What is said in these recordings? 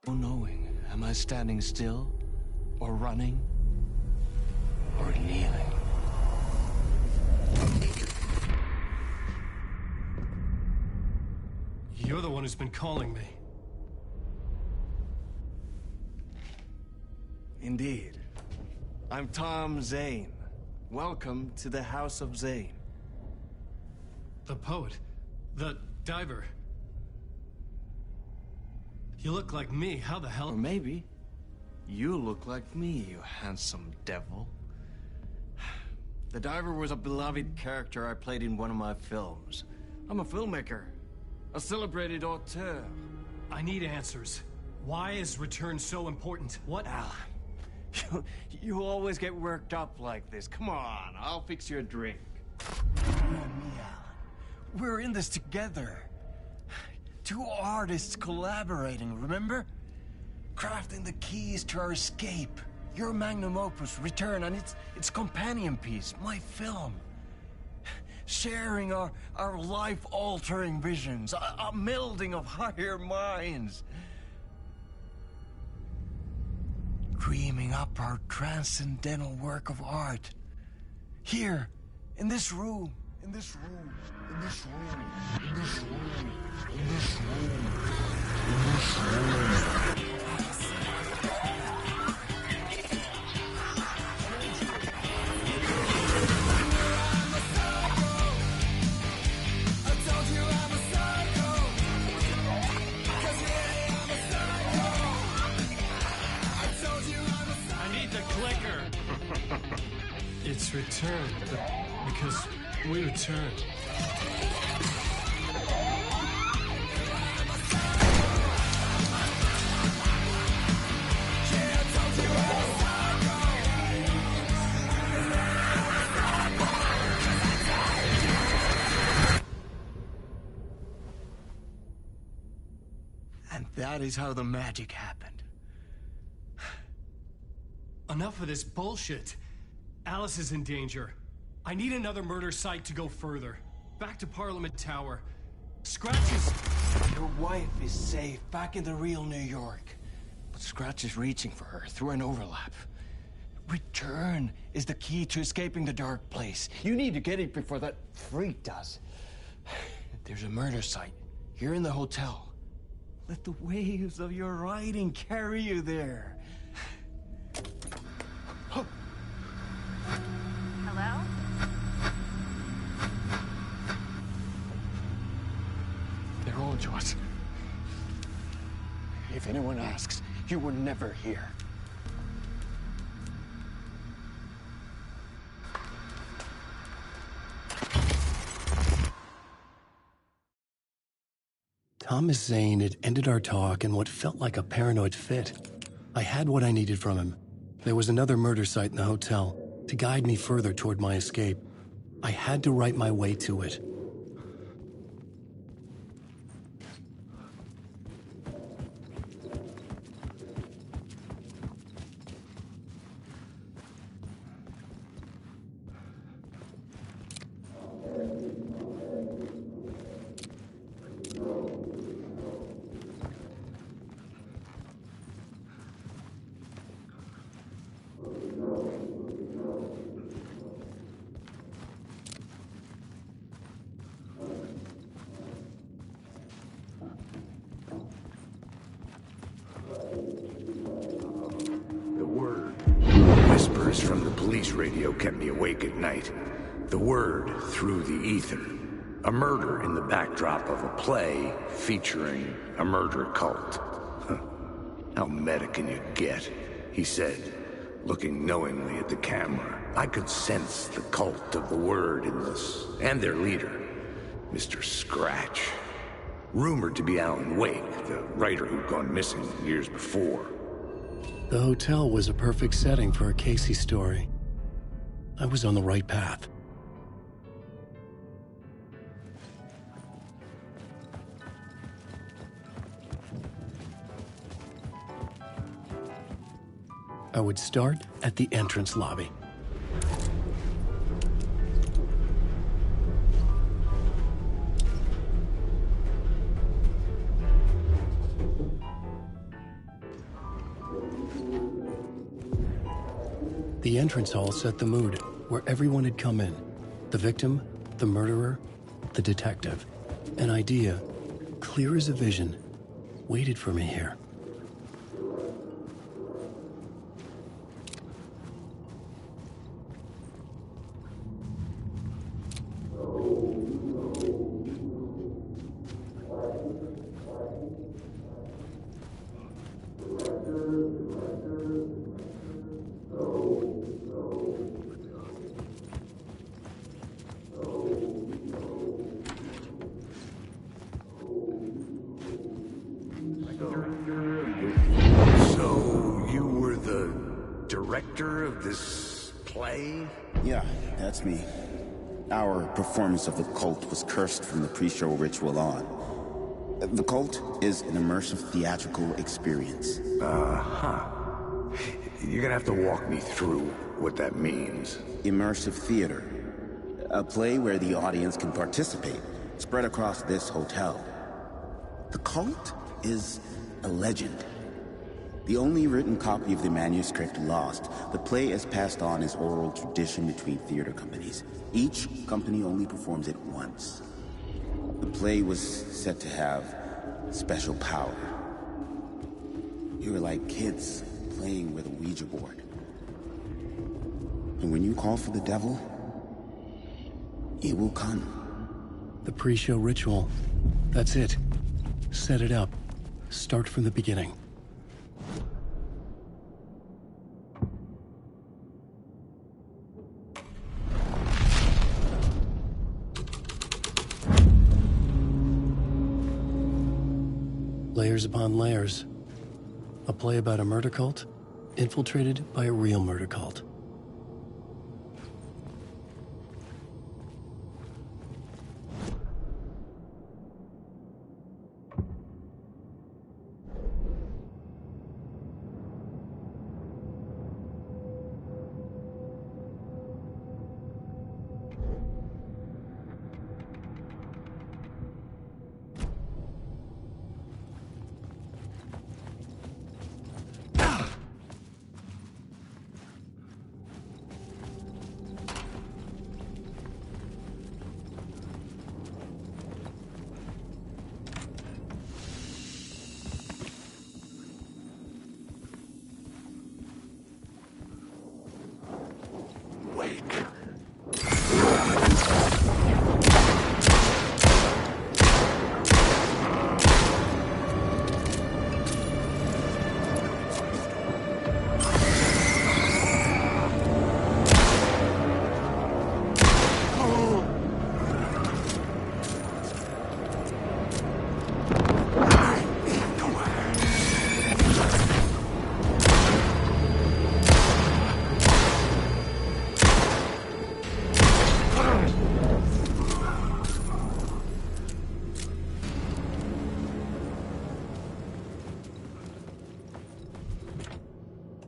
No knowing, am I standing still, or running, or kneeling? You're the one who's been calling me. Indeed. I'm Tom Zane. Welcome to the House of Zane. The poet. The diver. You look like me. How the hell? Or maybe you look like me, you handsome devil. The diver was a beloved character I played in one of my films. I'm a filmmaker, a celebrated auteur. I need answers. Why is Return so important? What? Alan, you always get worked up like this. Come on, I'll fix you a drink. You and me, Alan. We're in this together. Two artists collaborating, remember? Crafting the keys to our escape. Your magnum opus, Return, and its companion piece, my film. Sharing our life-altering visions, a melding of higher minds. Dreaming up our transcendental work of art. Here, in this room, in this room, in this room, in this room, in this room, in this room. It's Return, because we return. And that is how the magic happened. Enough of this bullshit. Alice is in danger. I need another murder site to go further. Back to Parliament Tower. Scratch is... Your wife is safe, back in the real New York. But Scratch is reaching for her through an overlap. Return is the key to escaping the dark place. You need to get it before that freak does. There's a murder site here in the hotel. Let the waves of your writing carry you there. Hello? They're all yours. If anyone asks, you were never here. Thomas Zane had ended our talk in what felt like a paranoid fit. I had what I needed from him. There was another murder site in the hotel to guide me further toward my escape. I had to write my way to it. From the police radio kept me awake at night. The word through the ether. A murder in the backdrop of a play featuring a murder cult. Huh. How meta can you get? He said, looking knowingly at the camera. I could sense the cult of the word in this, and their leader, Mr. Scratch. Rumored to be Alan Wake, the writer who'd gone missing years before. The hotel was a perfect setting for a Casey story. I was on the right path. I would start at the entrance lobby. The entrance hall set the mood, where everyone had come in. The victim, the murderer, the detective. An idea, clear as a vision, waited for me here. So, you were the director of this play? Yeah, that's me. Our performance of The Cult was cursed from the pre-show ritual on. The Cult is an immersive theatrical experience. You're gonna have to walk me through what that means. Immersive theater. A play where the audience can participate, spread across this hotel. The Cult is a legend. The only written copy of the manuscript lost, the play is passed on as oral tradition between theater companies. Each company only performs it once. The play was said to have special power. You were like kids playing with a Ouija board. And when you call for the devil, it will come. The pre-show ritual. That's it. Set it up. Start from the beginning. Layers upon layers. A play about a murder cult, infiltrated by a real murder cult.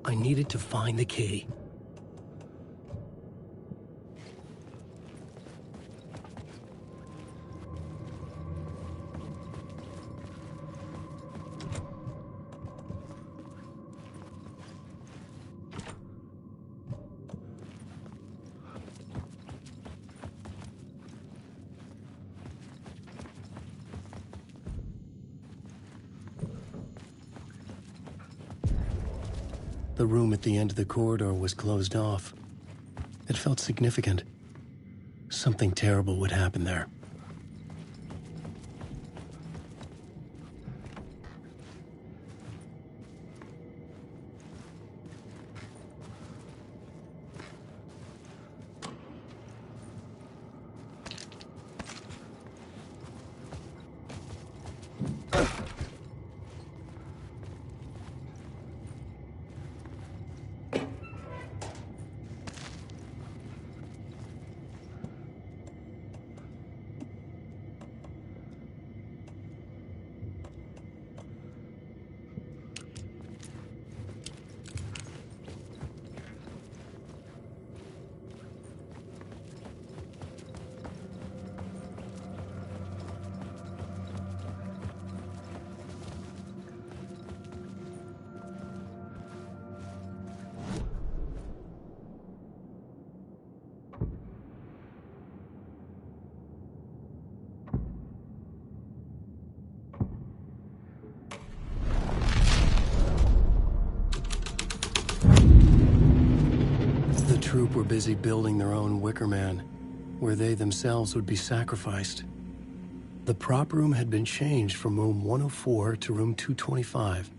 I needed to find the key. The room at the end of the corridor was closed off. It felt significant. Something terrible would happen there. group were busy building their own Wicker Man, where they themselves would be sacrificed. The prop room had been changed from room 104 to room 225.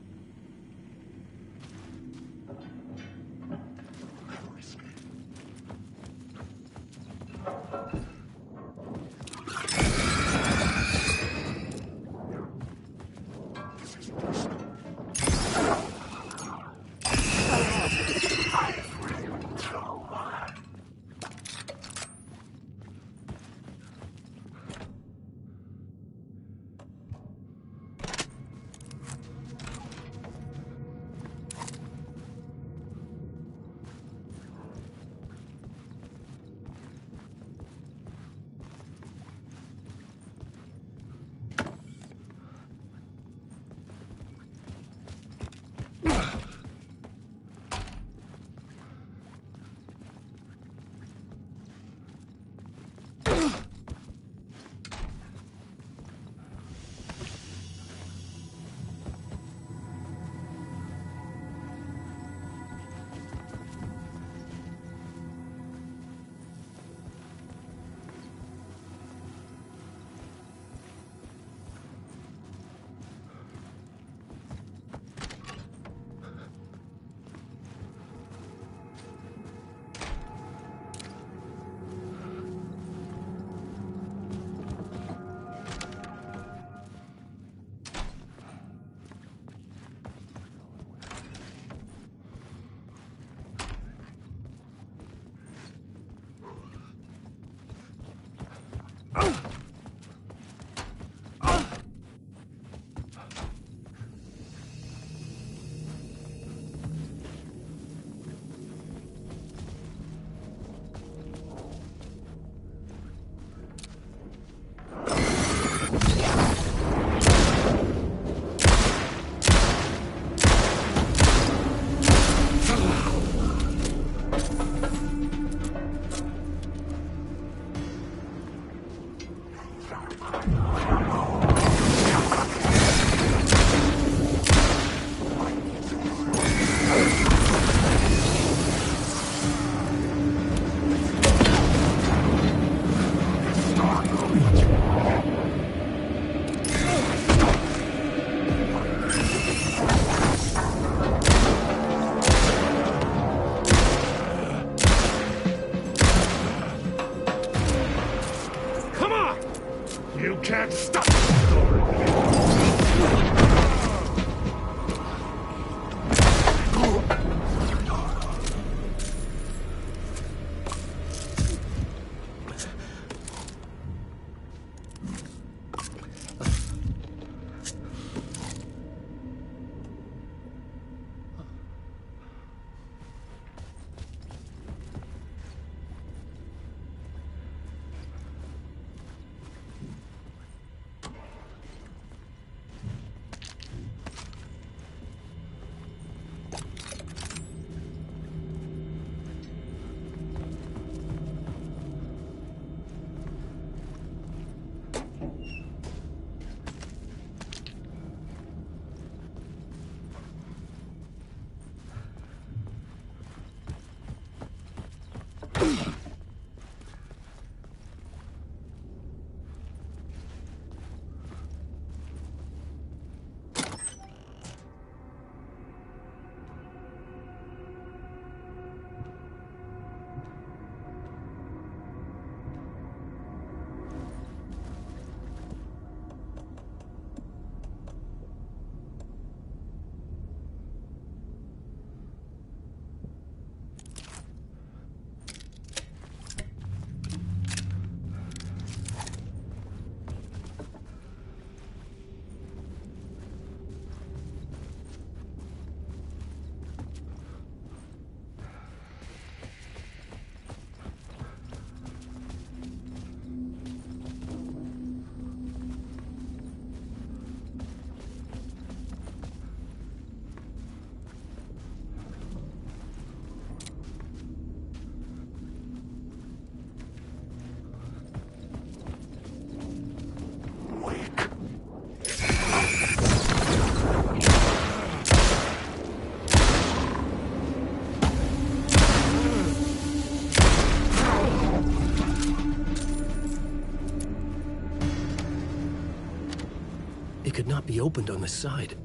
It could not be opened on the side.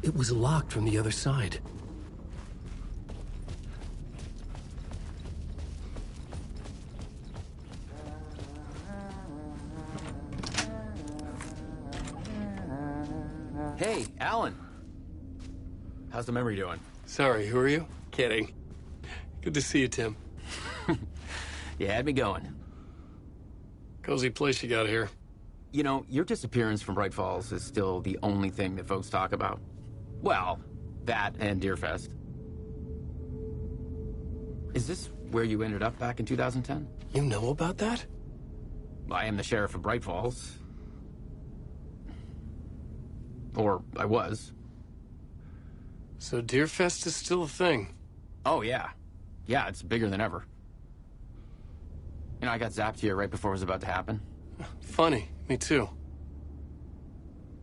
It was locked from the other side. Hey, Alan. How's the memory doing? Sorry, who are you? Kidding. Good to see you, Tim. You had me going. Cozy place you got here. You know, your disappearance from Bright Falls is still the only thing that folks talk about. Well, that and Deerfest. Is this where you ended up back in 2010? You know about that? I am the sheriff of Bright Falls. Or I was. So Deerfest is still a thing? Oh, yeah. Yeah, it's bigger than ever. You know, I got zapped here right before it was about to happen. Funny, me too.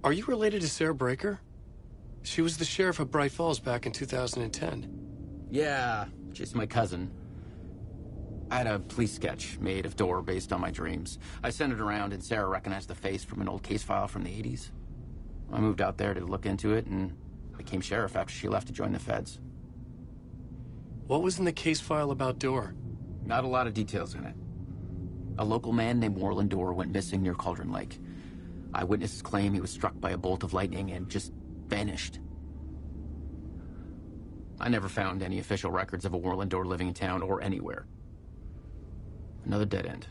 Are you related to Sarah Breaker? She was the sheriff of Bright Falls back in 2010. Yeah, she's my cousin. I had a police sketch made of Dora based on my dreams. I sent it around and Sarah recognized the face from an old case file from the 80s. I moved out there to look into it and became sheriff after she left to join the feds. What was in the case file about Dora? Not a lot of details in it. A local man named Warland Dorr went missing near Cauldron Lake. Eyewitnesses claim he was struck by a bolt of lightning and just vanished. I never found any official records of a Warland Dorr living in town or anywhere. Another dead end.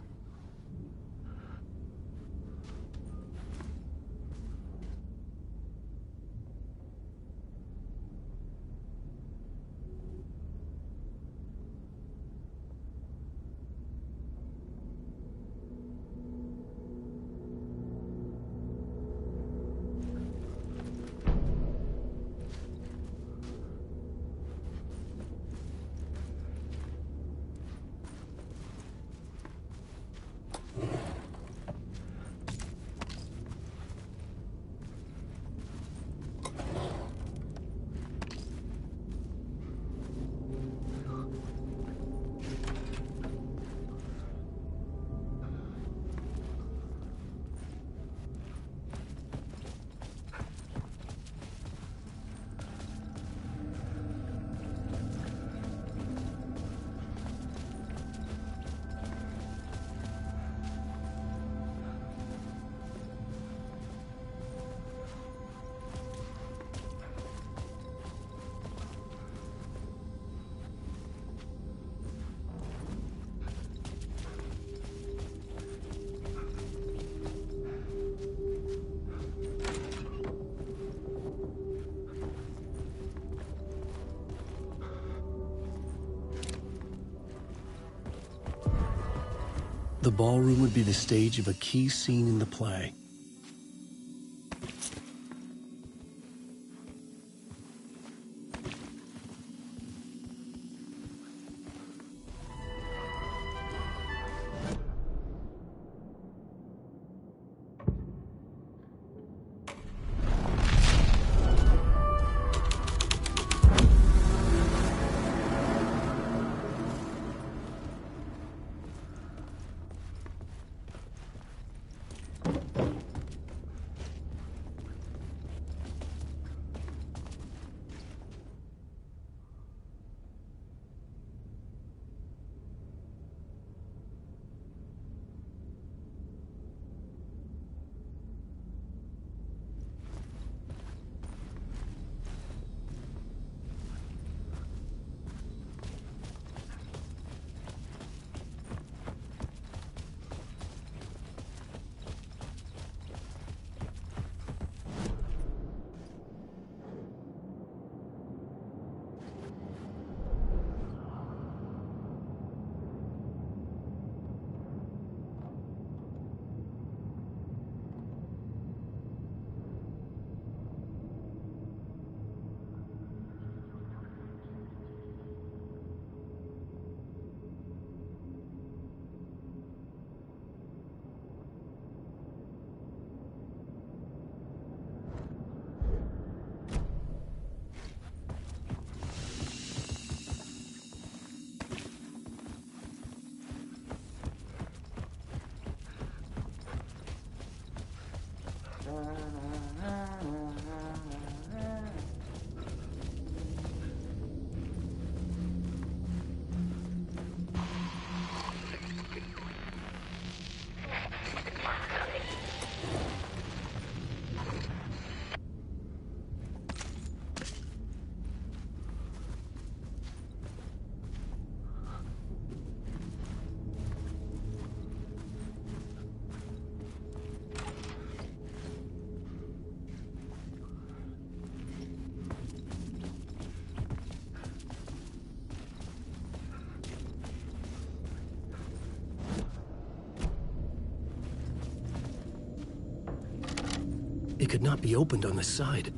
The ballroom would be the stage of a key scene in the play. It could not be opened on the side.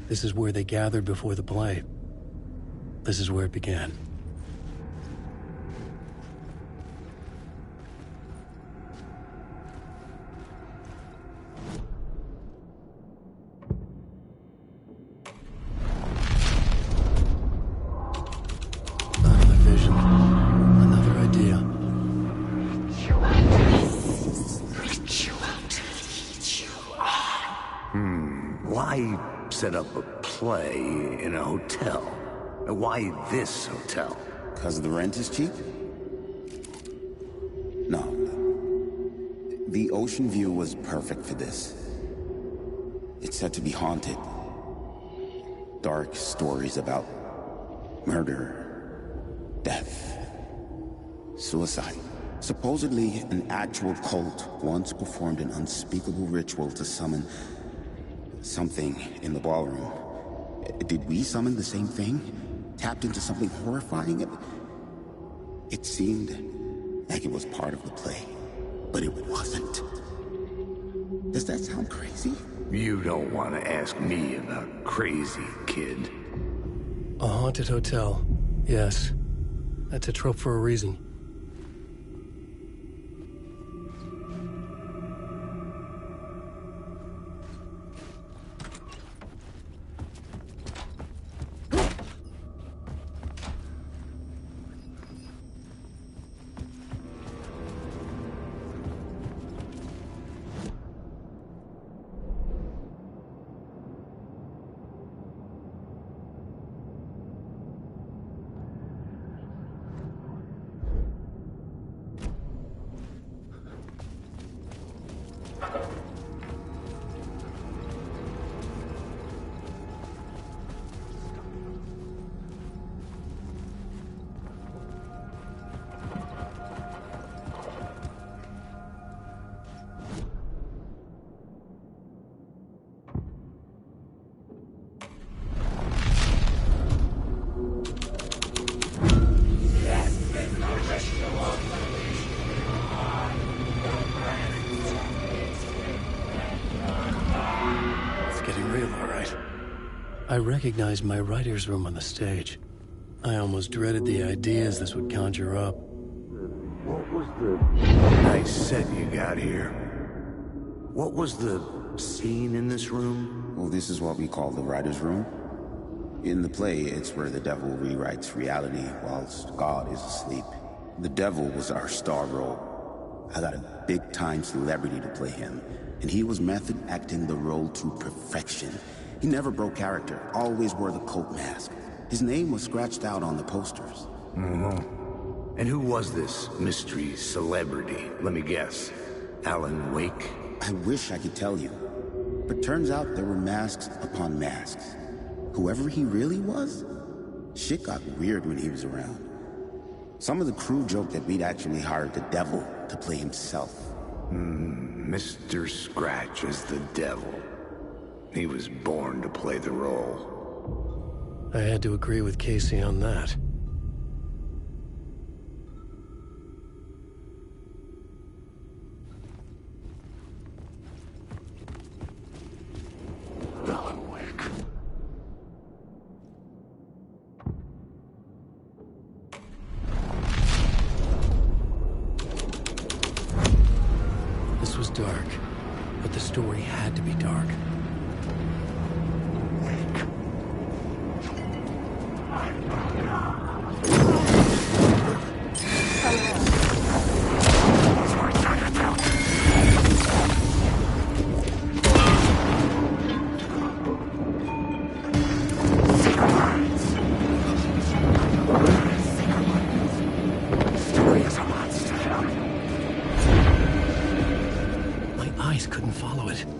This is where they gathered before the play. This is where it began. Another vision. Another idea. Why set up a play in a hotel? Why this hotel? Because the rent is cheap? No. The ocean view was perfect for this. It's said to be haunted. Dark stories about murder, death, suicide. Supposedly, an actual cult once performed an unspeakable ritual to summon something in the ballroom. Did we summon the same thing? Tapped into something horrifying? It seemed like it was part of the play, but it wasn't. Does that sound crazy? You don't want to ask me about crazy, kid. A haunted hotel. Yes. That's a trope for a reason. I recognized my writer's room on the stage. I almost dreaded the ideas this would conjure up. What was the nice set you got here? What was the scene in this room? Well, this is what we call the writer's room. In the play, it's where the devil rewrites reality whilst God is asleep. The devil was our star role. I got a big-time celebrity to play him, and he was method acting the role to perfection. He never broke character, always wore the cult mask. His name was scratched out on the posters. And who was this mystery celebrity? Let me guess. Alan Wake? I wish I could tell you, but turns out there were masks upon masks. Whoever he really was, shit got weird when he was around. Some of the crew joked that we'd actually hired the devil to play himself. Mr. Scratch is the devil. He was born to play the role. I had to agree with Casey on that. Alan Wake. This was dark, but the story had to be dark. do it.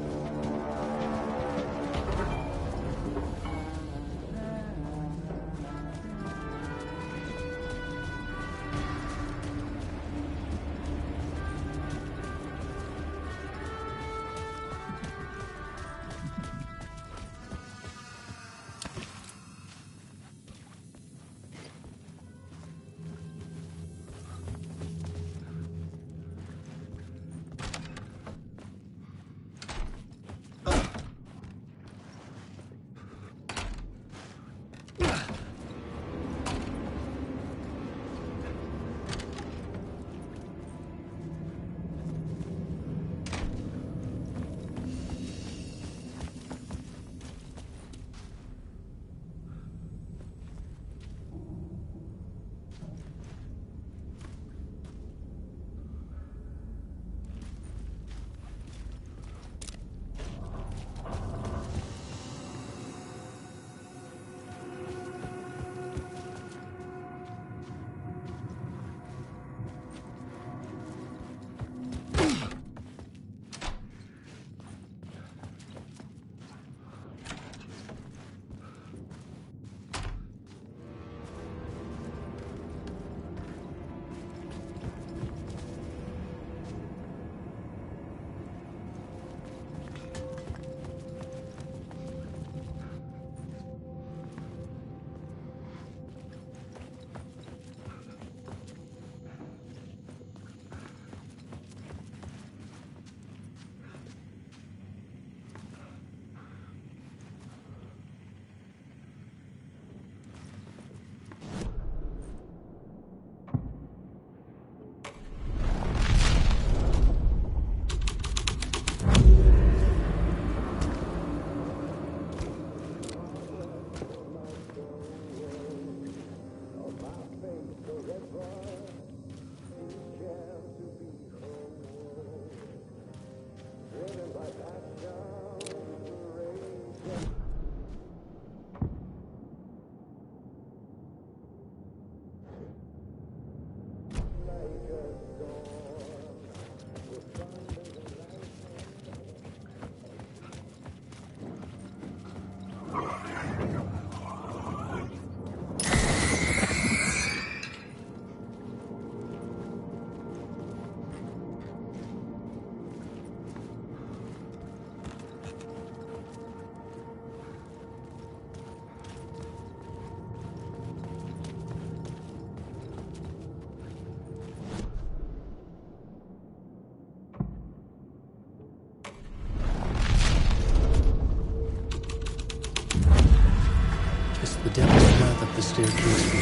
The devil's path up the staircase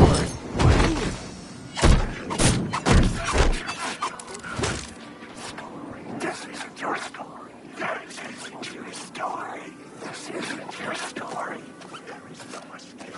was This isn't your story. This isn't your story. This isn't your story. There is no escape.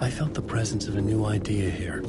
I felt the presence of a new idea here.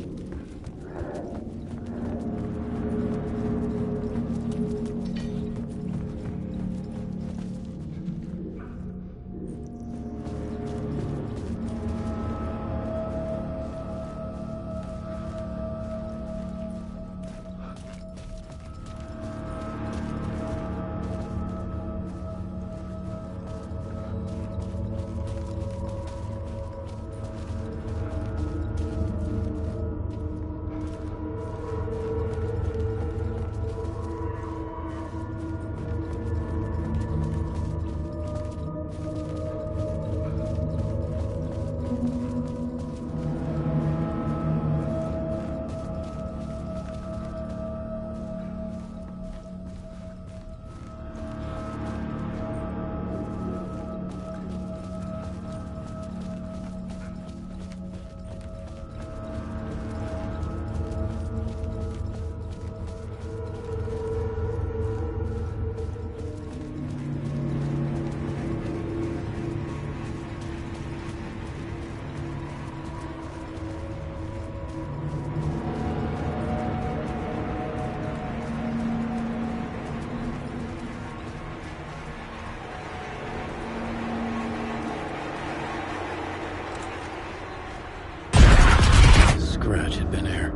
Dodge had been here.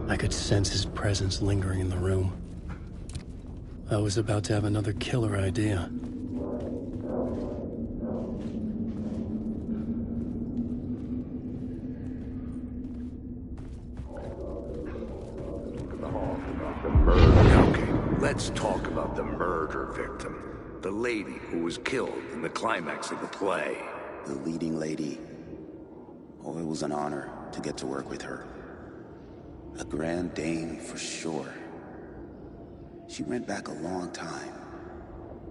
I could sense his presence lingering in the room. I was about to have another killer idea. Okay, let's talk about the murder victim. The lady who was killed in the climax of the play. The leading lady. Oh, it was an honor to get to work with her. A grand dame for sure. She went back a long time.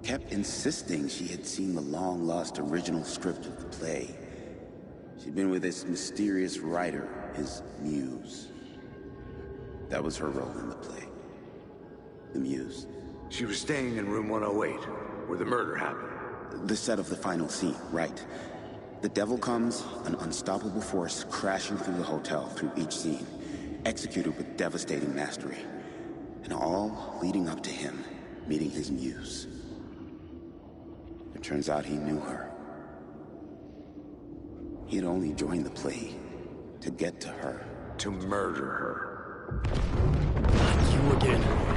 Kept insisting she had seen the long-lost original script of the play. She'd been with this mysterious writer, his muse. That was her role in the play. The muse. She was staying in room 108, where the murder happened. The set of the final scene, right. The devil comes, an unstoppable force crashing through the hotel through each scene, executed with devastating mastery. And all leading up to him meeting his muse. It turns out he knew her. He had only joined the play to get to her. To murder her. Not you again.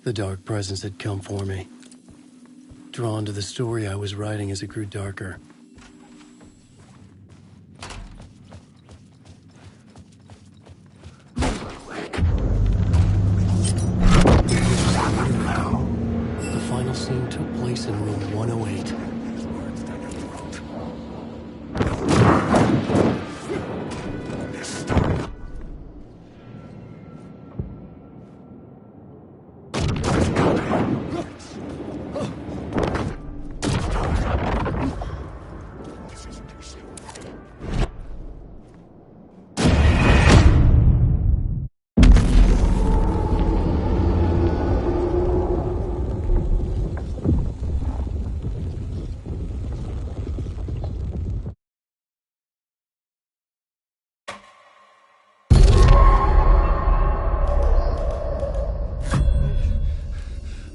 The dark presence had come for me. Drawn to the story I was writing as it grew darker. The final scene took place in room 108.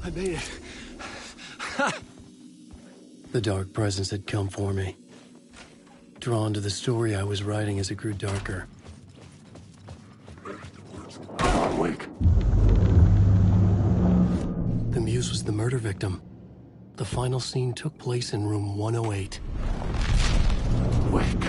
I made it. The dark presence had come for me. Drawn to the story I was writing as it grew darker. Wake. The muse was the murder victim. The final scene took place in room 108. Wake.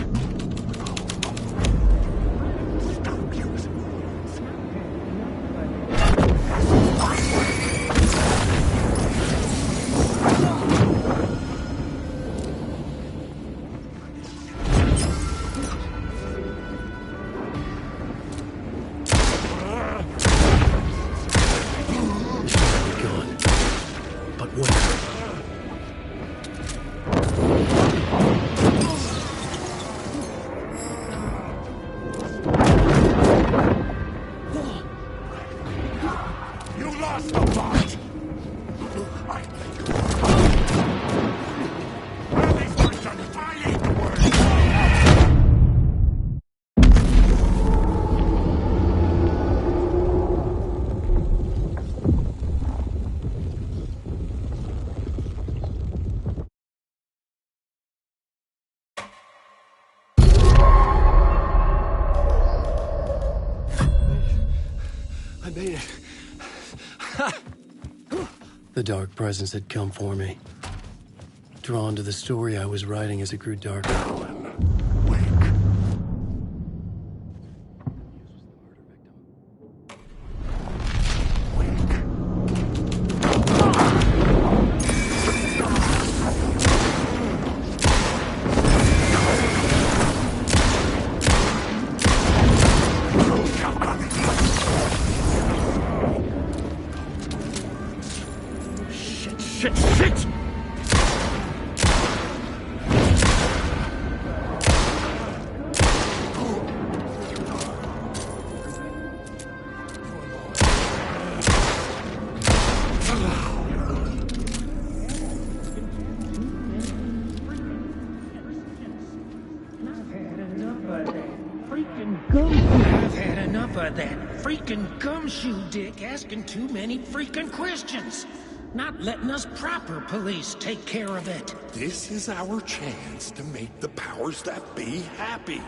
Gone. But where? You lost the fight! Nothing's worse than fighting the word! I made it. The dark presence had come for me. Drawn to the story I was writing as it grew darker. Wake. Shit! I've had enough of that freaking gumshoe dick asking too many freaking questions. Not letting us proper police take care of it. This is our chance to make the powers that be happy.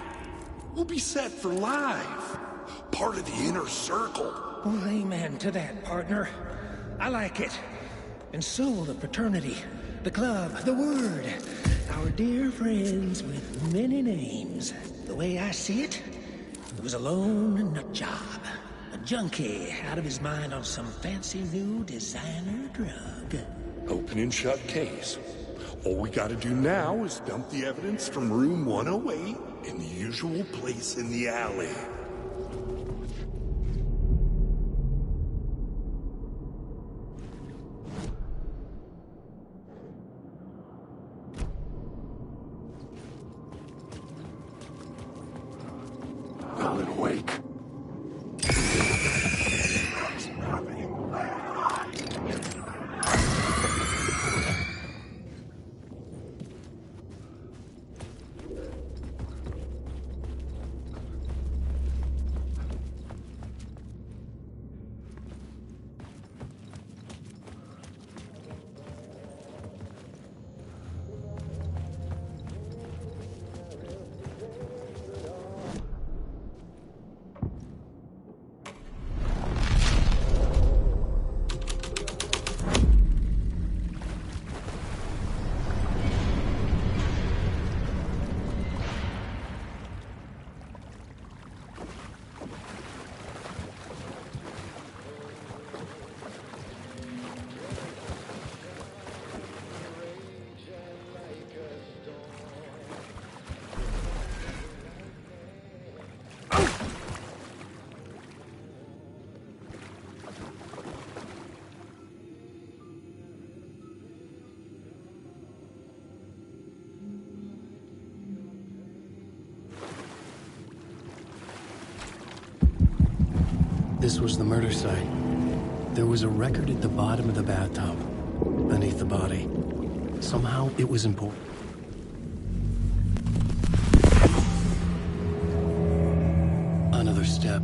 We'll be set for life. Part of the inner circle. Well, amen to that, partner. I like it. And so will the fraternity, the club, the word. Our dear friends with many names. The way I see it, it was a lone nut job. A junkie out of his mind on some fancy new designer drug. Open and shut case. All we gotta do now is dump the evidence from room 108 in the usual place in the alley. Alan, wake. This was the murder site. There was a record at the bottom of the bathtub, beneath the body. Somehow, it was important. Another step.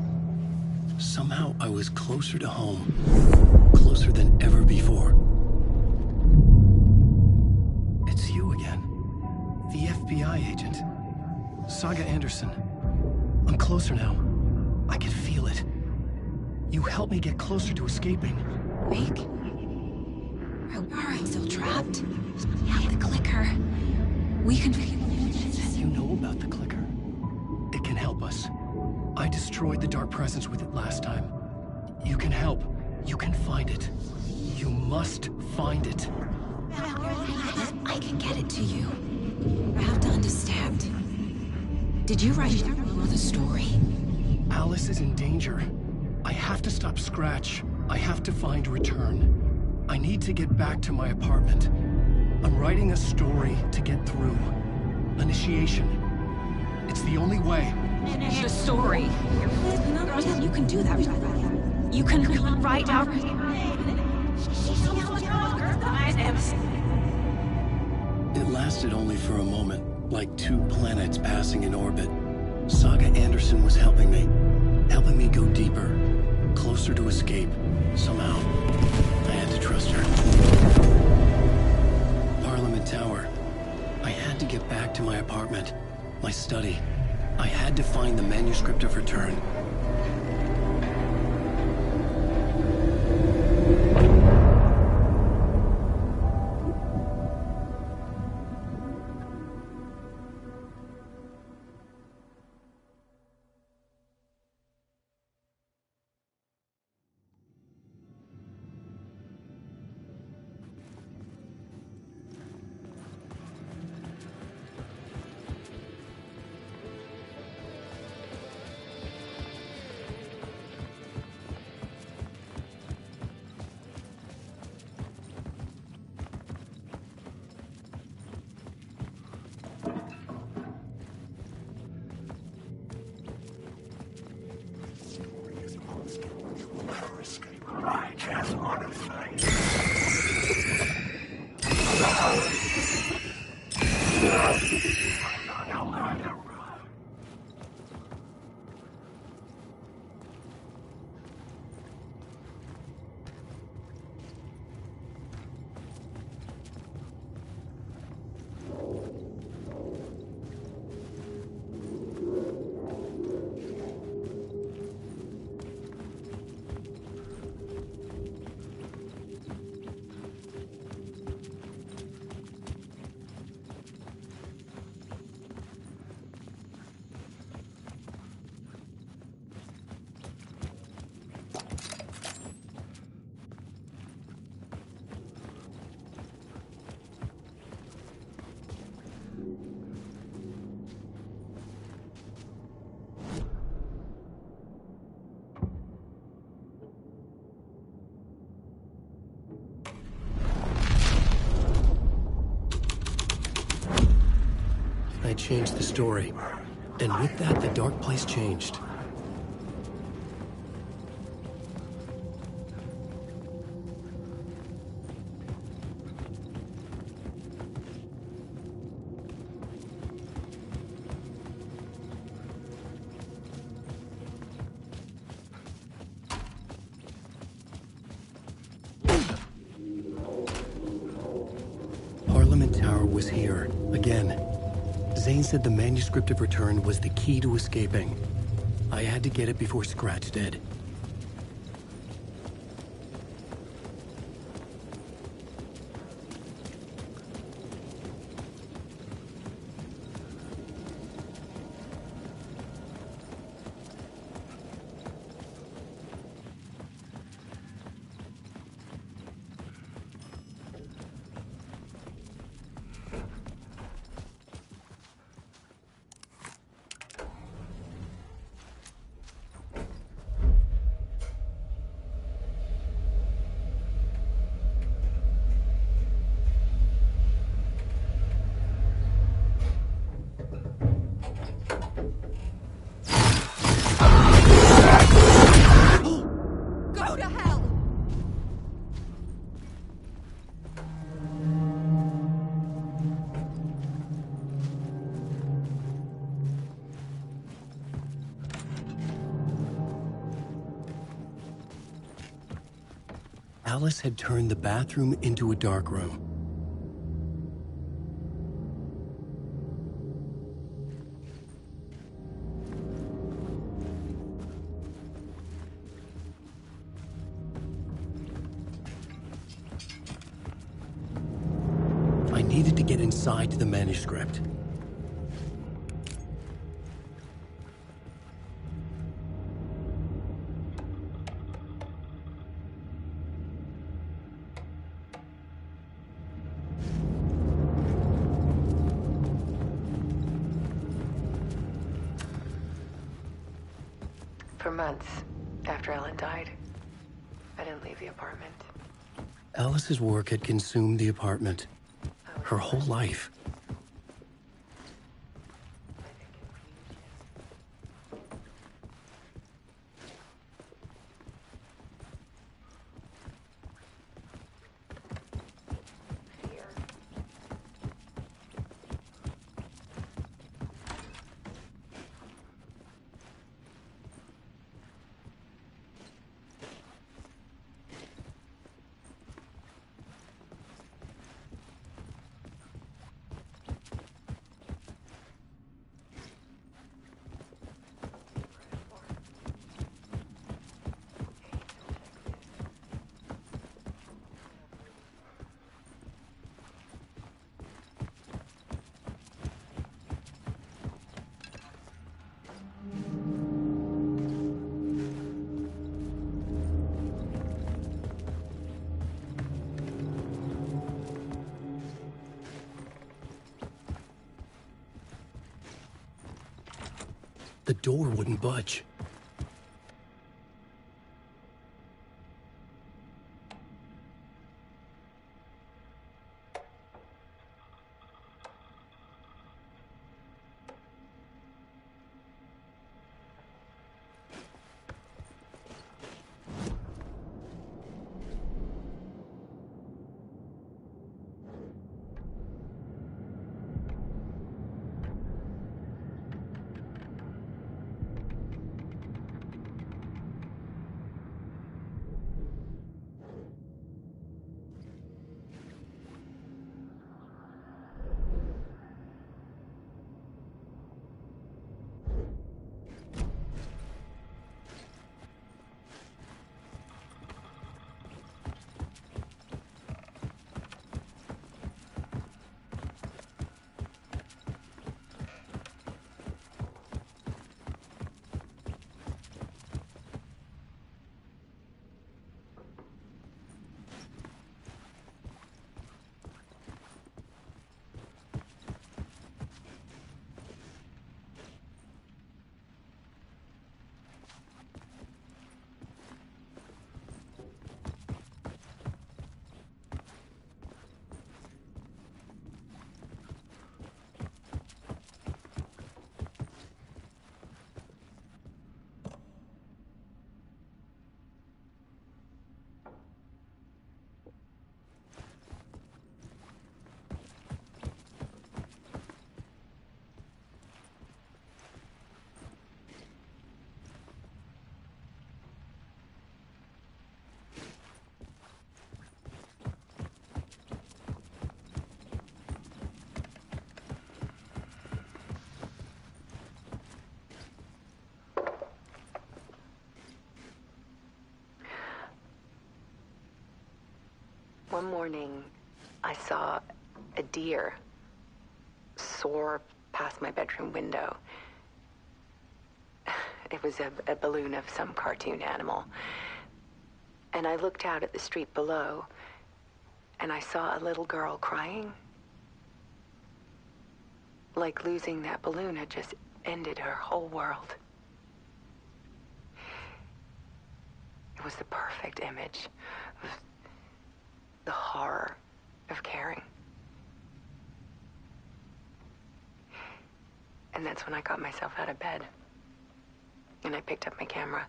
Somehow, I was closer to home. Closer than ever before. It's you again. The FBI agent. Saga Anderson. I'm closer now. I can feel it. You helped me get closer to escaping. Wake? Are I still trapped? I have the clicker. We can... You know about the clicker. It can help us. I destroyed the dark presence with it last time. You can help. You can find it. You must find it. I can get it to you. I have to understand. Did you write the story? Alice is in danger. I have to stop Scratch. I have to find Return. I need to get back to my apartment. I'm writing a story to get through. Initiation. It's the only way. The story. You can do that. You can write out... It lasted only for a moment, like 2 planets passing in orbit. Saga Anderson was helping me go deeper, closer to escape. Somehow, I had to trust her. Parliament Tower. I had to get back to my apartment, my study. I had to find the manuscript of Return. I changed the story. And with that, the dark place changed. Parliament Tower was here, again. Zane said the manuscript of Return was the key to escaping. I had to get it before Scratch did. Alice had turned the bathroom into a dark room. I needed to get inside the manuscript. For months after Ellen died, I didn't leave the apartment. Alice's work had consumed the apartment. Her whole life. The door wouldn't budge. One morning, I saw a deer soar past my bedroom window. It was a balloon of some cartoon animal. And I looked out at the street below, and I saw a little girl crying. Like losing that balloon had just ended her whole world. It was the perfect image of the horror of caring. And that's when I got myself out of bed. And I picked up my camera.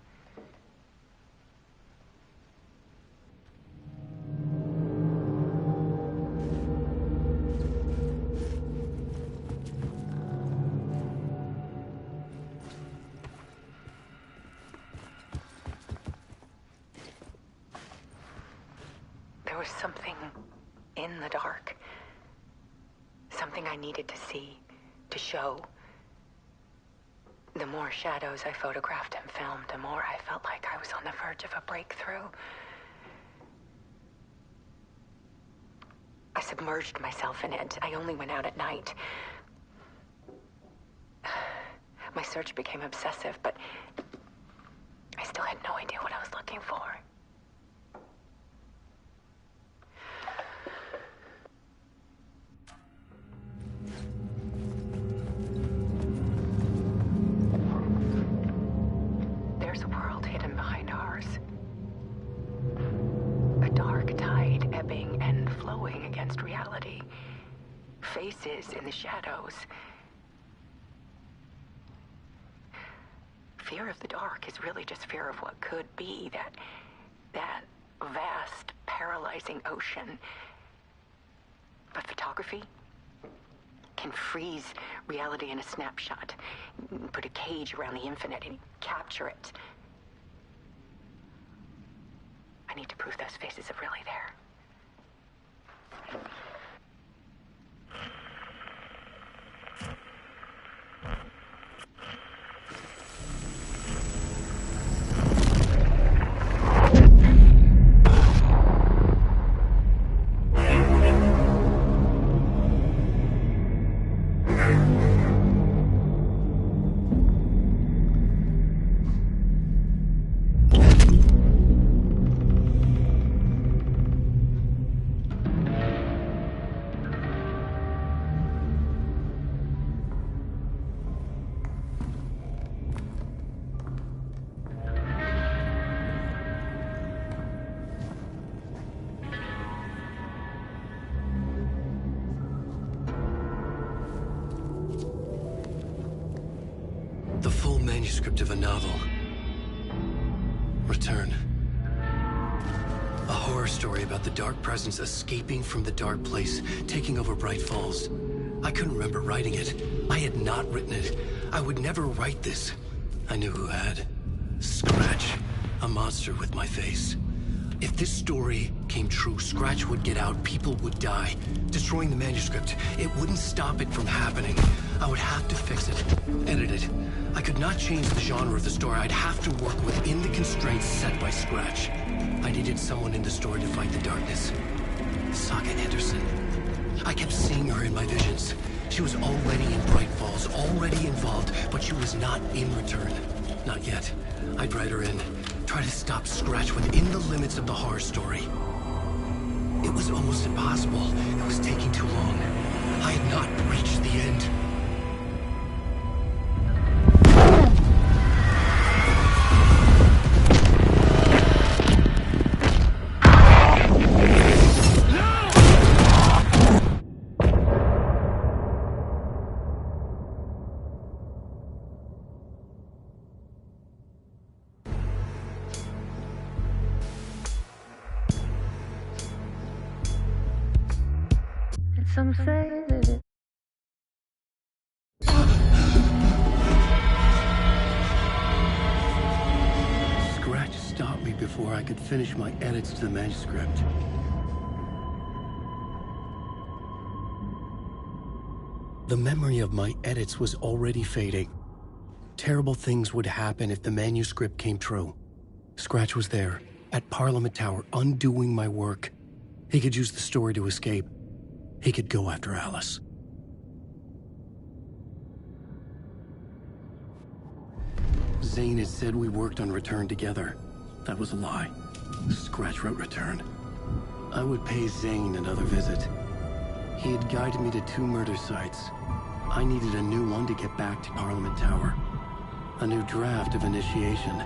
something in the dark. Something I needed to see, to show. The more shadows I photographed and filmed, the more I felt like I was on the verge of a breakthrough. I submerged myself in it. I only went out at night. My search became obsessive, but I still had no idea what I was looking for. There's a world hidden behind ours. A dark tide ebbing and flowing against reality. Faces in the shadows. Fear of the dark is really just fear of what could be, that vast, paralyzing ocean. But photography can freeze reality in a snapshot, put a cage around the infinite and capture it. I need to prove those faces are really there. The full manuscript of a novel. Return. A horror story about the dark presence escaping from the dark place, taking over Bright Falls. I couldn't remember writing it. I had not written it. I would never write this. I knew who had. Scratch. A monster with my face. If this story came true, Scratch would get out, people would die. Destroying the manuscript, it wouldn't stop it from happening. I would have to fix it, edit it. I could not change the genre of the story. I'd have to work within the constraints set by Scratch. I needed someone in the story to fight the darkness. Saga Anderson. I kept seeing her in my visions. She was already in Bright Falls, already involved, but she was not in Return. Not yet. I'd write her in. Try to stop Scratch within the limits of the horror story. It was almost impossible. It was taking too long. I had not reached the end. Some say that it... Scratch stopped me before I could finish my edits to the manuscript. The memory of my edits was already fading. Terrible things would happen if the manuscript came true. Scratch was there, at Parliament Tower, undoing my work. He could use the story to escape. He could go after Alice. Zane had said we worked on Return together. That was a lie. Scratch wrote Return. I would pay Zane another visit. He had guided me to 2 murder sites. I needed a new one to get back to Parliament Tower. A new draft of initiation.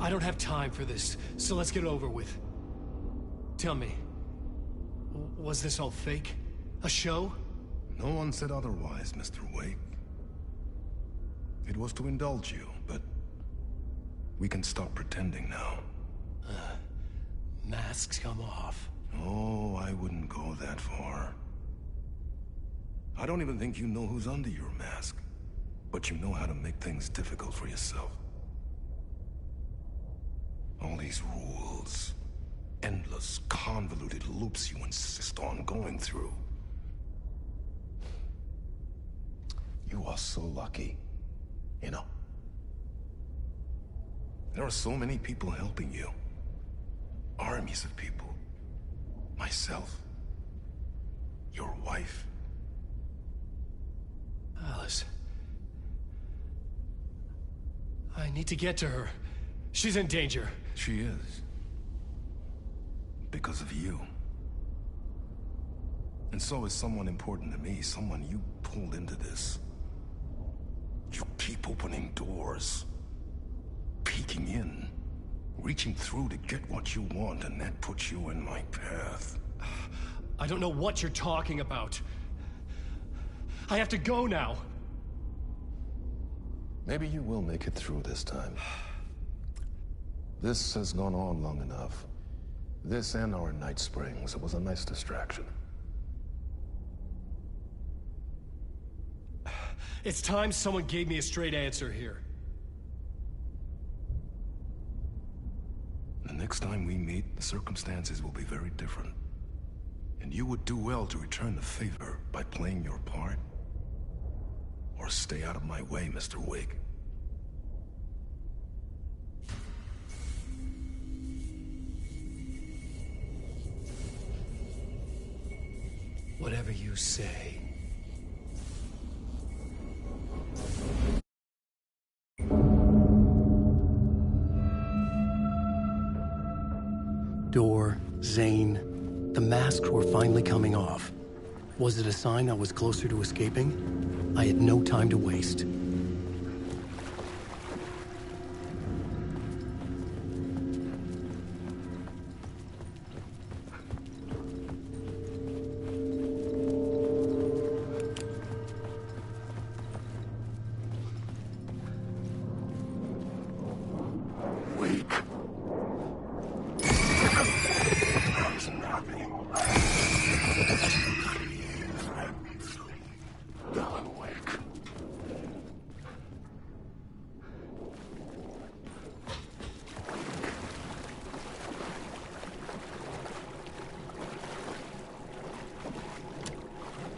I don't have time for this, so let's get it over with. Tell me, was this all fake? A show? No one said otherwise, Mr. Wake. It was to indulge you, but we can stop pretending now. Masks come off. Oh, I wouldn't go that far. I don't even think you know who's under your mask, but you know how to make things difficult for yourself. All these rules, endless, convoluted loops you insist on going through. You are so lucky, you know. There are so many people helping you. Armies of people. Myself. Your wife. Alice. I need to get to her. She's in danger. She is. Because of you. And so is someone important to me, someone you pulled into this. You keep opening doors. Peeking in. Reaching through to get what you want, and that puts you in my path. I don't know what you're talking about. I have to go now. Maybe you will make it through this time. This has gone on long enough. This and our night springs. It was a nice distraction. It's time someone gave me a straight answer here. The next time we meet, the circumstances will be very different. And you would do well to return the favor by playing your part. Or stay out of my way, Mr. Wake. Whatever you say. Door, Zane, the masks were finally coming off. Was it a sign I was closer to escaping? I had no time to waste.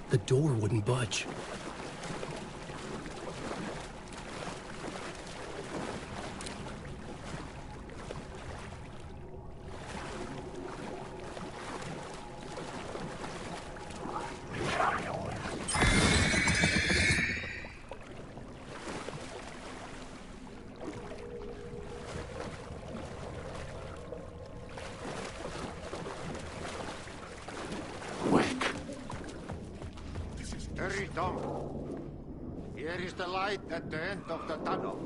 The door wouldn't budge. Hurry, Tom. Here is the light at the end of the tunnel.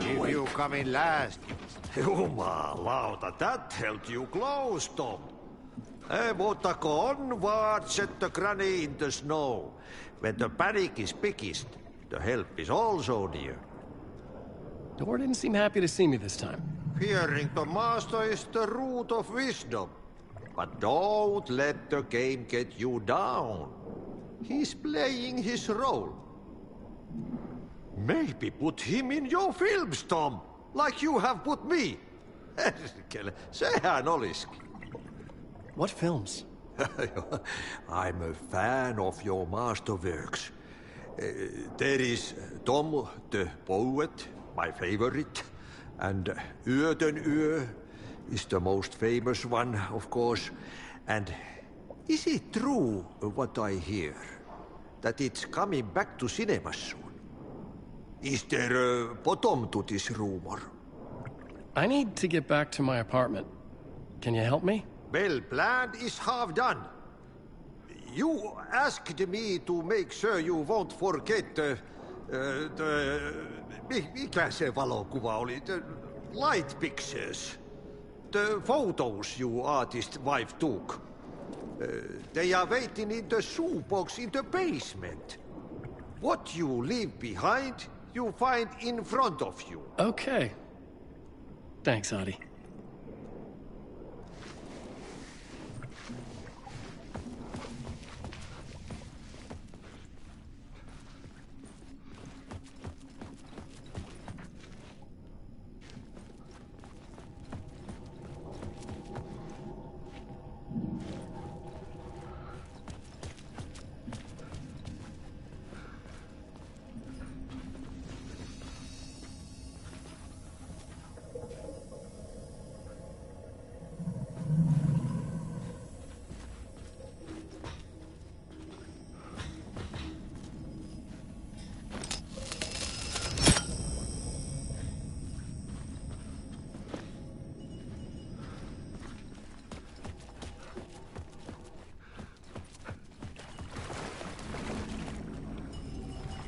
If you come in last. Jumalauta, that held you close, Tom. Mutta go onward, set the granny in the snow. When the panic is biggest, the help is also near. Door didn't seem happy to see me this time. Fearing the master is the root of wisdom. But don't let the game get you down. He's playing his role. Maybe put him in your films, Tom, like you have put me. Sehän olisikin. What films? I'm a fan of your masterworks. There is Tom the Poet, my favorite, and Yöden Yö is the most famous one, of course. And is it true what I hear, that it's coming back to cinemas soon? Is there a bottom to this rumor? I need to get back to my apartment. Can you help me? Well, plan is half done. You asked me to make sure you won't forget mikä se valokuva oli? light pictures. The photos you artist wife took. They are waiting in the shoebox in the basement. What you leave behind, you find in front of you. Okay. Thanks, Adi.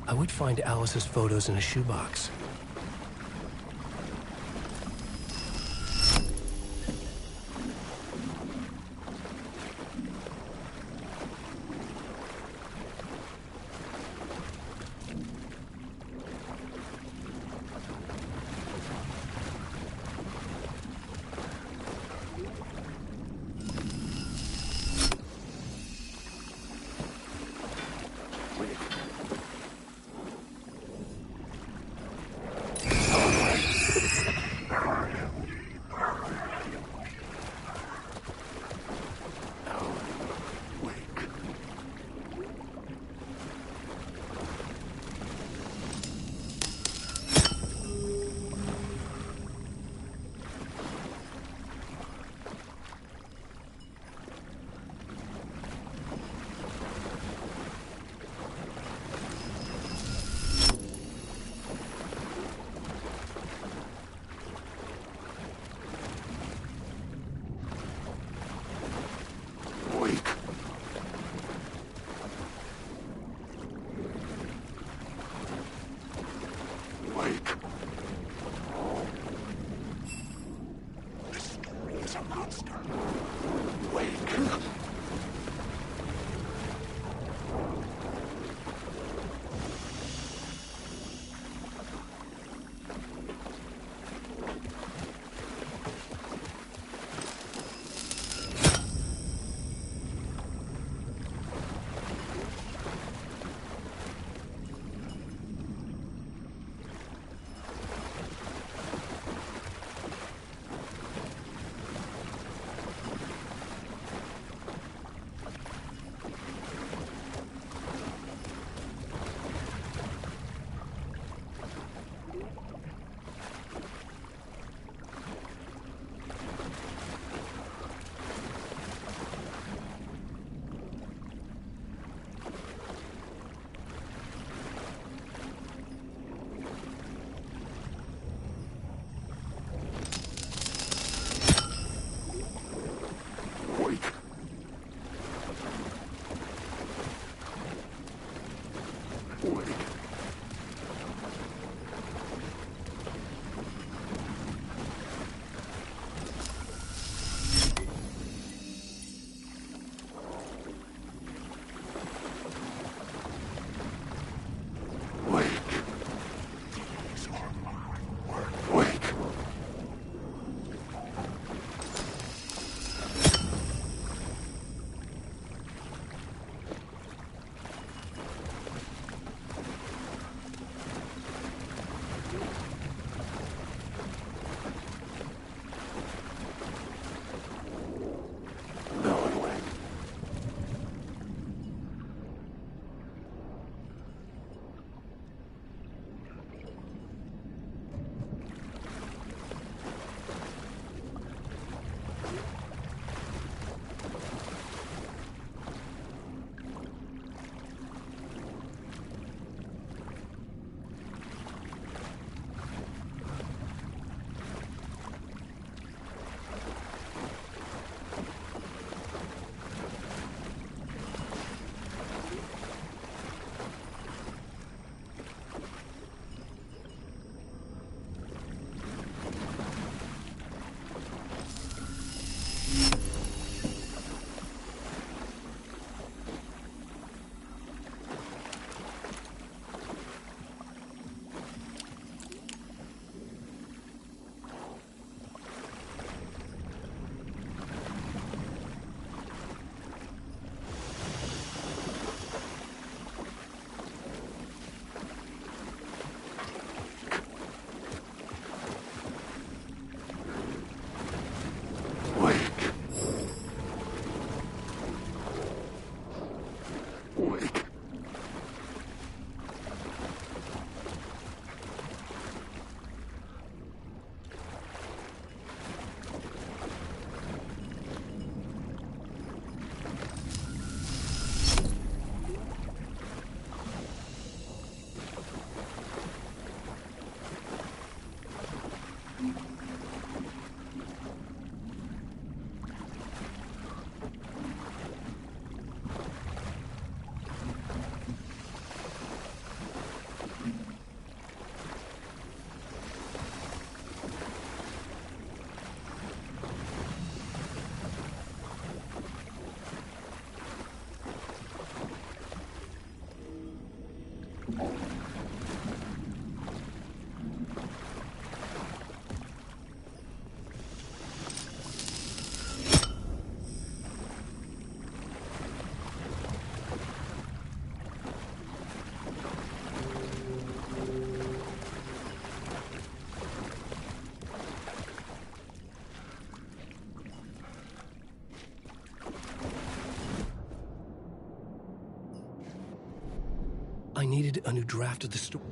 I would find Alice's photos in a shoebox. I needed a new draft of the story.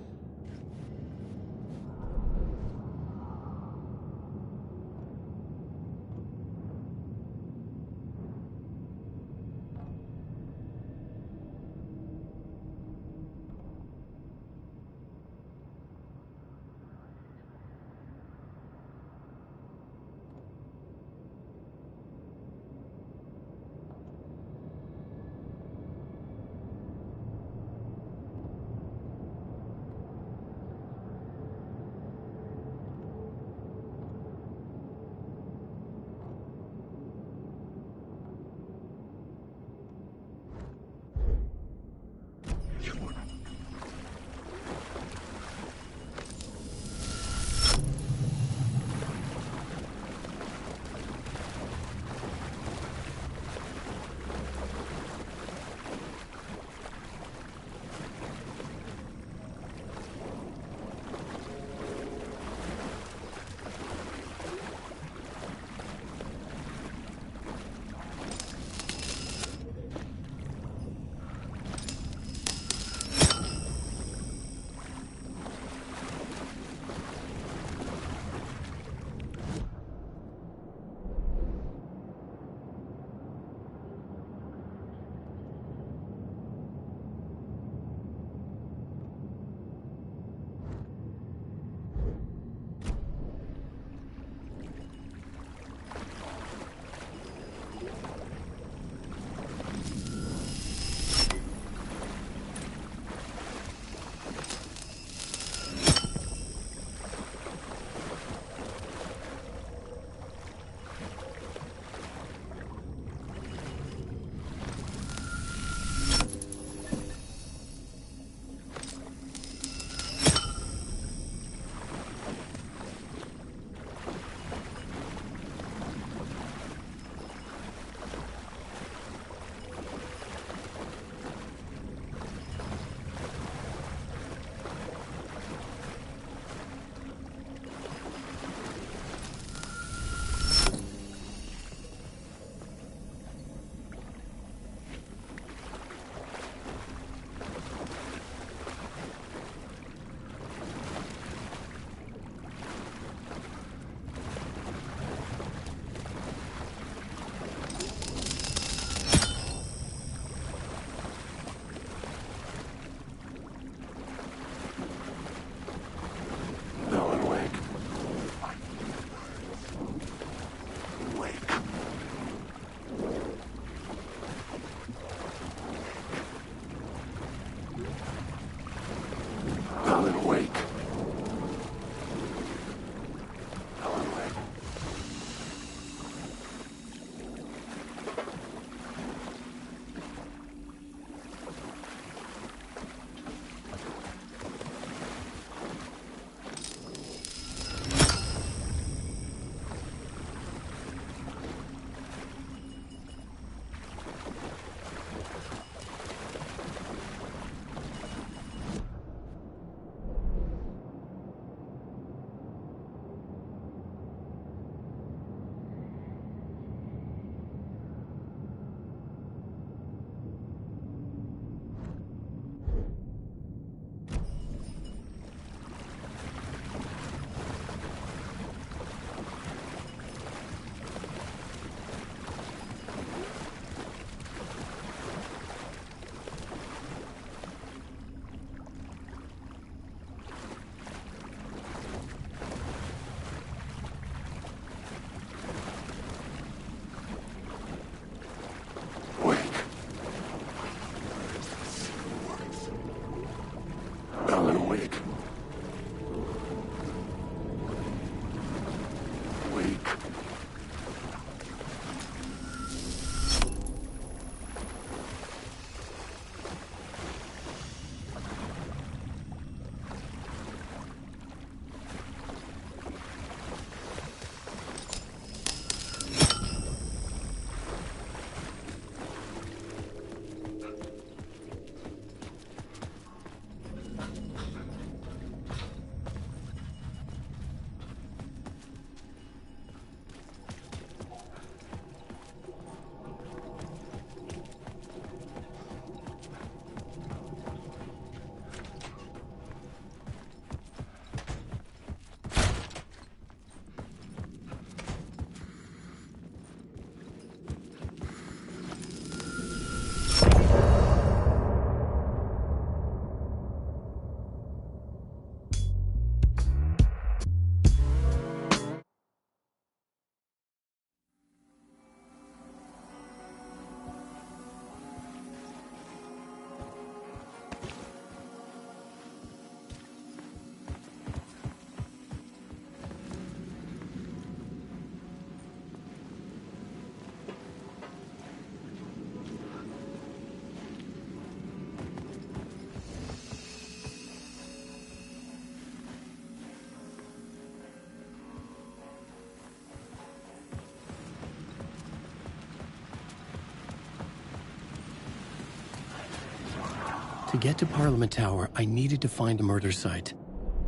To get to Parliament Tower, I needed to find a murder site.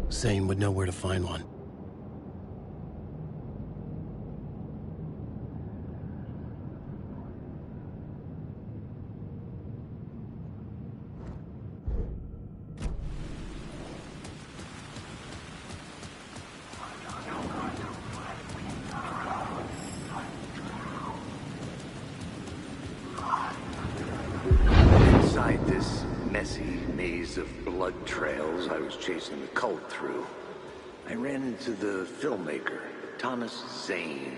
Zane would know where to find one. Inside this messy maze of blood trails I was chasing the cult through, I ran into the filmmaker, Thomas Zane,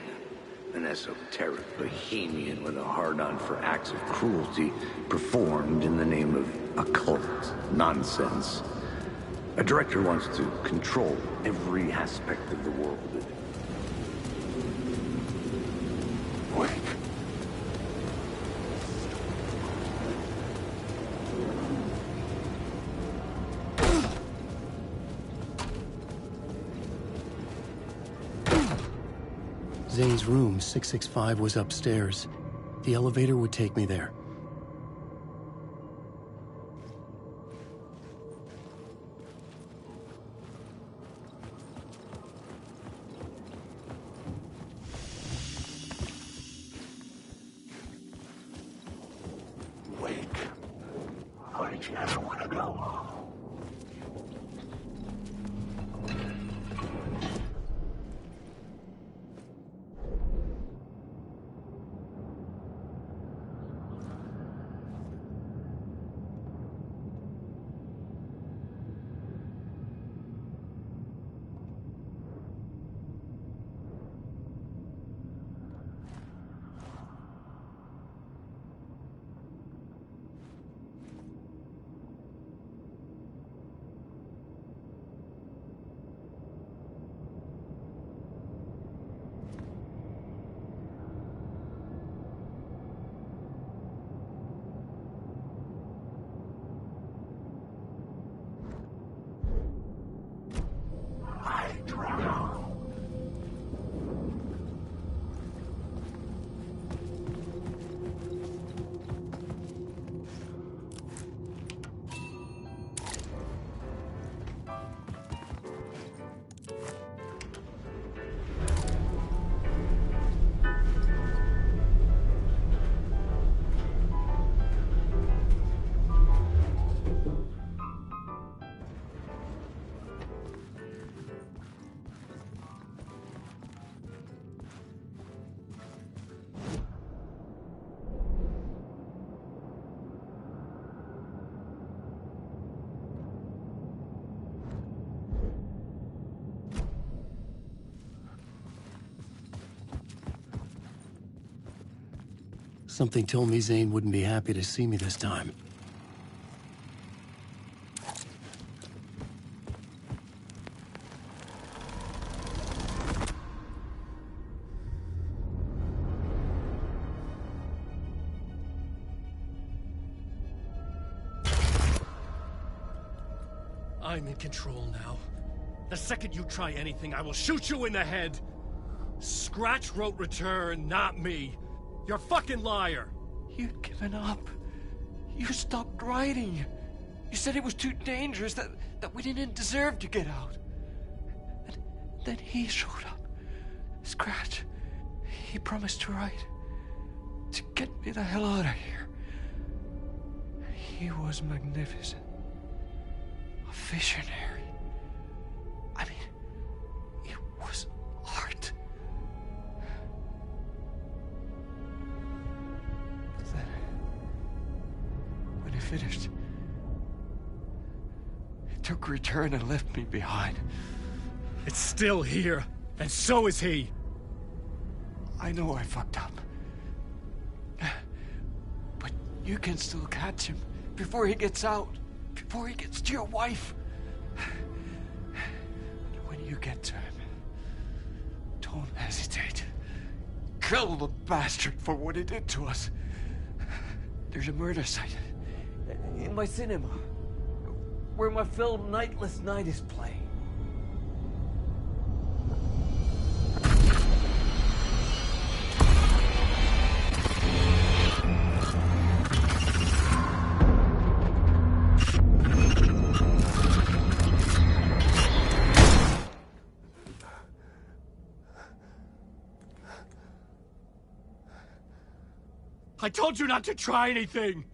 an esoteric bohemian with a hard-on for acts of cruelty performed in the name of occult nonsense. A director wants to control every aspect of the world. Wait. Zane's room, 665, was upstairs. The elevator would take me there. Wait. Why did you ever want to go? Something told me Zane wouldn't be happy to see me this time. I'm in control now. The second you try anything, I will shoot you in the head. Scratch wrote return, not me. You're a fucking liar. You'd given up. You stopped writing. You said it was too dangerous, that we didn't deserve to get out. And then he showed up. Scratch. He promised to write. To get me the hell out of here. He was magnificent. A visionary. I mean, it was art. Then, when he finished, he took return and left me behind. It's still here, and so is he. I know I fucked up. But you can still catch him before he gets out, before he gets to your wife. And when you get to him, don't hesitate. Kill the bastard for what he did to us. There's a murder site in my cinema where my film Nightless Night is playing. I told you not to try anything!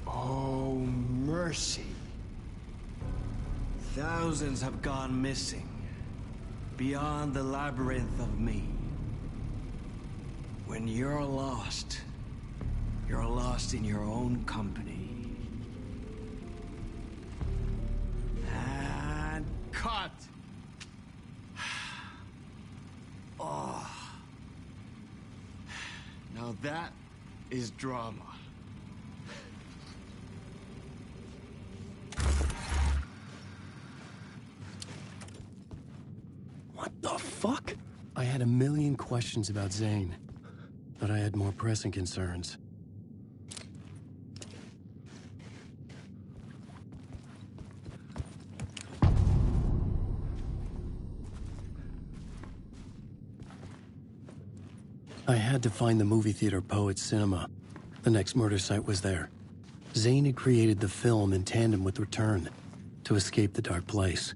Oh, mercy. Thousands have gone missing. Beyond the labyrinth of me. When you're lost in your own company. And cut! Oh. Now that is drama. What the fuck? I had a million questions about Zane, but I had more pressing concerns. I had to find the movie theater Poet Cinema. The next murder site was there. Zane had created the film in tandem with Return to escape the dark place.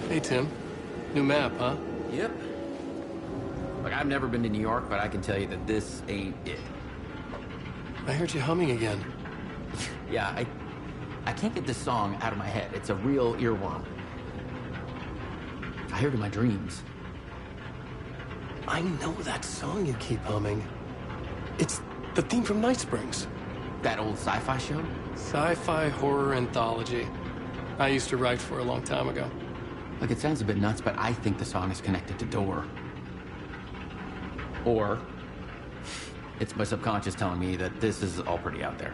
Hey, Tim. New map, huh? Yep. Look, I've never been to New York, but I can tell you that this ain't it. I heard you humming again. Yeah, I can't get this song out of my head. It's a real earworm. I hear it in my dreams. I know that song you keep humming. It's the theme from Night Springs. That old sci-fi show? Sci-fi horror anthology. I used to write for a long time ago. Look, it sounds a bit nuts, but I think the song is connected to Door. Or it's my subconscious telling me that this is all pretty out there.